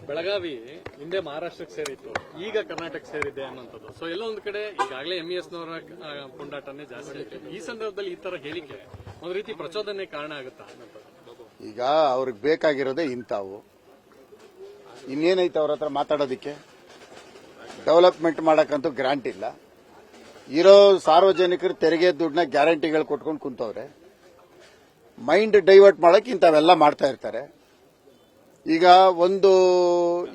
ಬೆಳಗಾವಿ ಹಿಂದೆ ಮಹಾರಾಷ್ಟ್ರಕ್ಕೆ ಸೇರಿತ್ತು, ಈಗ ಕರ್ನಾಟಕ ಸೇರಿದೆ ಅನ್ನೋಂಥದ್ದು. ಸೊ ಎಲ್ಲೋ ಒಂದು ಕಡೆ ಈಗಾಗಲೇ MES ನವರ ಪುಂಡಾಟನೇ ಜಾಸ್ತಿ ಇದೆ. ಈ ಸಂದರ್ಭದಲ್ಲಿ ಈ ತರ ಹೇಳಿಕೆ ಒಂದು ರೀತಿ ಪ್ರಚೋದನೆ ಕಾರಣ ಆಗುತ್ತಾ ಅನ್ನೋಂಥದ್ದು. ಈಗ ಅವ್ರಿಗೆ ಬೇಕಾಗಿರೋದೇ ಇಂಥವು. ಇನ್ನೇನೈತೆ ಅವ್ರ ಹತ್ರ ಮಾತಾಡೋದಿಕ್ಕೆ? ಡೆವಲಪ್ಮೆಂಟ್ ಮಾಡಕ್ಕಂತೂ ಗ್ರಾಂಟ್ ಇಲ್ಲ. ಇರೋ ಸಾರ್ವಜನಿಕರು ತೆರಿಗೆ ದುಡ್ಡನ್ನ ಗ್ಯಾರಂಟಿಗಳು ಕೊಟ್ಕೊಂಡು ಕುಂತವ್ರೆ. ಮೈಂಡ್ ಡೈವರ್ಟ್ ಮಾಡಕ್ಕೆ ಇಂಥವೆಲ್ಲ ಮಾಡ್ತಾ ಇರ್ತಾರೆ. ಈಗ ಒಂದು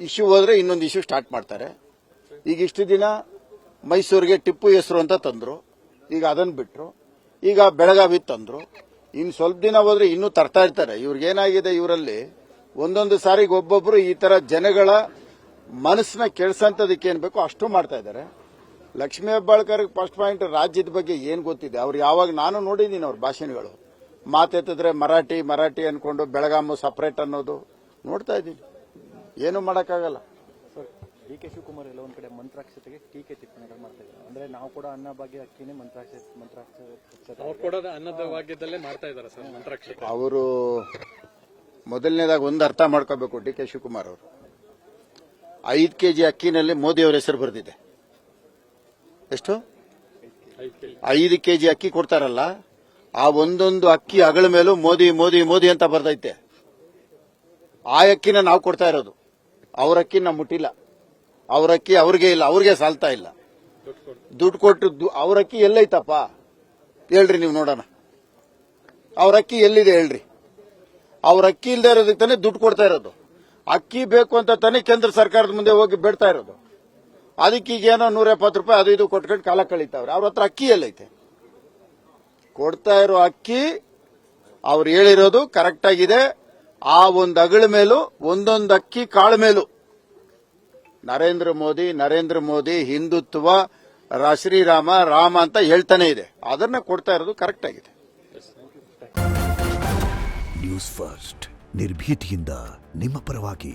ಇಶ್ಯೂ ಹೋದ್ರೆ ಇನ್ನೊಂದು ಇಶ್ಯೂ ಸ್ಟಾರ್ಟ್ ಮಾಡ್ತಾರೆ. ಈಗ ಇಷ್ಟು ದಿನ ಮೈಸೂರಿಗೆ ಟಿಪ್ಪು ಹೆಸರು ಅಂತ ತಂದ್ರು, ಈಗ ಅದನ್ನು ಬಿಟ್ರು. ಈಗ ಬೆಳಗಾವಿ ತಂದ್ರು, ಇನ್ನು ಸ್ವಲ್ಪ ದಿನ ಹೋದ್ರೆ ಇನ್ನೂ ತರ್ತಾ ಇರ್ತಾರೆ. ಇವ್ರಿಗೇನಾಗಿದೆ, ಇವರಲ್ಲಿ ಒಂದೊಂದು ಸಾರಿಗೆ ಒಬ್ಬೊಬ್ರು ಈ ತರ ಜನಗಳ ಮನಸ್ಸನ್ನ ಕೆಡ್ಸಂತದಕ್ಕೆ ಏನ್ ಬೇಕೋ ಅಷ್ಟು ಮಾಡ್ತಾ ಇದ್ದಾರೆ. ಲಕ್ಷ್ಮೀ ಹೆಬ್ಬಾಳ್ಕರ್ ಫಸ್ಟ್ ಪಾಯಿಂಟ್ ರಾಜ್ಯದ ಬಗ್ಗೆ ಏನ್ ಗೊತ್ತಿದೆ ಅವ್ರು? ಯಾವಾಗ ನಾನು ನೋಡಿದ್ದೀನಿ ಅವ್ರ ಭಾಷಣಗಳು, ಮಾತೆತ್ತಿದ್ರೆ ಮರಾಠಿ ಮರಾಠಿ ಅನ್ಕೊಂಡು ಬೆಳಗಾಮು ಸಪರೇಟ್ ಅನ್ನೋದು ನೋಡ್ತಾ ಇದ್ದೀನಿ. ಏನು ಮಾಡಕ್ಕಾಗಲ್ಲ. DK ಶಿವಕುಮಾರ್ ಎಲ್ಲ ಒಂದ್ ಕಡೆ ಮಂತ್ರಾಕ್ಷತೆಗೆ ಟೀಕೆ ಟಿಪ್ಪಣಿಗಳು ಮಾಡ್ತಾ ಇದ್ದಾರೆ. ಅಂದ್ರೆ ನಾವು ಕೂಡ ಅನ್ನ ಭಾಗ್ಯ ಅಕ್ಕಿನೇ ಮಂತ್ರಾಕ್ಷತೆ ಅವ್ರು ಕೂಡ ಅನ್ನದ ಭಾಗ್ಯದಲ್ಲೇ ಮಾಡ್ತಾ ಇದ್ದಾರೆ ಸರ್ ಮಂತ್ರಾಕ್ಷತೆ. ಅವರು ಮೊದಲನೇದಾಗಿ ಒಂದು ಅರ್ಥ ಮಾಡ್ಕೋಬೇಕು. DK ಶಿವಕುಮಾರ್ ಅವರು 5 kg ಅಕ್ಕಿನಲ್ಲಿ ಮೋದಿ ಅವರ ಹೆಸರು ಬರೆದಿದೆ. ಎಷ್ಟು? 5 kg ಅಕ್ಕಿ ಕೊಡ್ತಾರಲ್ಲ, ಆ ಒಂದೊಂದು ಅಕ್ಕಿ ಅಗಳ ಮೇಲೂ ಮೋದಿ ಮೋದಿ ಮೋದಿ ಅಂತ ಬರ್ದೈತೆ. ಆ ಅಕ್ಕಿನ ನಾವು ಕೊಡ್ತಾ ಇರೋದು, ಅವ್ರ ಅಕ್ಕಿ ನಾವು ಮುಟ್ಟಿಲ್ಲ. ಅವ್ರ ಅಕ್ಕಿ ಅವ್ರಿಗೆ ಇಲ್ಲ, ಅವ್ರಿಗೆ ಸಾಲ್ತಾ ಇಲ್ಲ. ದುಡ್ಡು ಕೊಟ್ಟು ಅವ್ರ ಅಕ್ಕಿ ಎಲ್ಲೈತಪ್ಪ ಹೇಳ್ರಿ, ನೀವು ನೋಡೋಣ. ಅವ್ರ ಅಕ್ಕಿ ಎಲ್ಲಿದೆ ಹೇಳ್ರಿ? ಅವ್ರ ಅಕ್ಕಿ ಇಲ್ಲದೆ ಇರೋದಕ್ಕೆ ತಾನೇ ದುಡ್ಡು ಕೊಡ್ತಾ ಇರೋದು. ಅಕ್ಕಿ ಬೇಕು ಅಂತ ತಾನೇ ಕೇಂದ್ರ ಸರ್ಕಾರದ ಮುಂದೆ ಹೋಗಿ ಬೇಡ್ತಾ ಇರೋದು. ಅದಕ್ಕೀಗೇನೋ 170 ರೂಪಾಯಿ ಅದು ಇದು ಕೊಟ್ಕೊಂಡು ಕಾಲ ಕಳೀತಾವ್ರೆ. ಅವ್ರ ಹತ್ರ ಅಕ್ಕಿ ಎಲ್ಲೈತೆ? ಕೊಡ್ತಾ ಇರೋ ಅಕ್ಕಿ ಅವ್ರು ಹೇಳಿರೋದು ಕರೆಕ್ಟ್ ಆಗಿದೆ. ಆ ಒಂದು ಅಗಳ ಮೇಲೂ ಒಂದೊಂದು ಅಕ್ಕಿ ಕಾಳು ಮೇಲೂ ನರೇಂದ್ರ ಮೋದಿ ಹಿಂದುತ್ವ ಶ್ರೀರಾಮ ರಾಮ ಅಂತ ಹೇಳ್ತಾನೆ ಇದೆ. ಅದನ್ನ ಕೊಡ್ತಾ ಇರೋದು ಕರೆಕ್ಟ್ ಆಗಿದೆ. ನ್ಯೂಸ್ ಫಸ್ಟ್ ನಿರ್ಭೀತಿಯಿಂದ ನಿಮ್ಮ ಪರವಾಗಿ.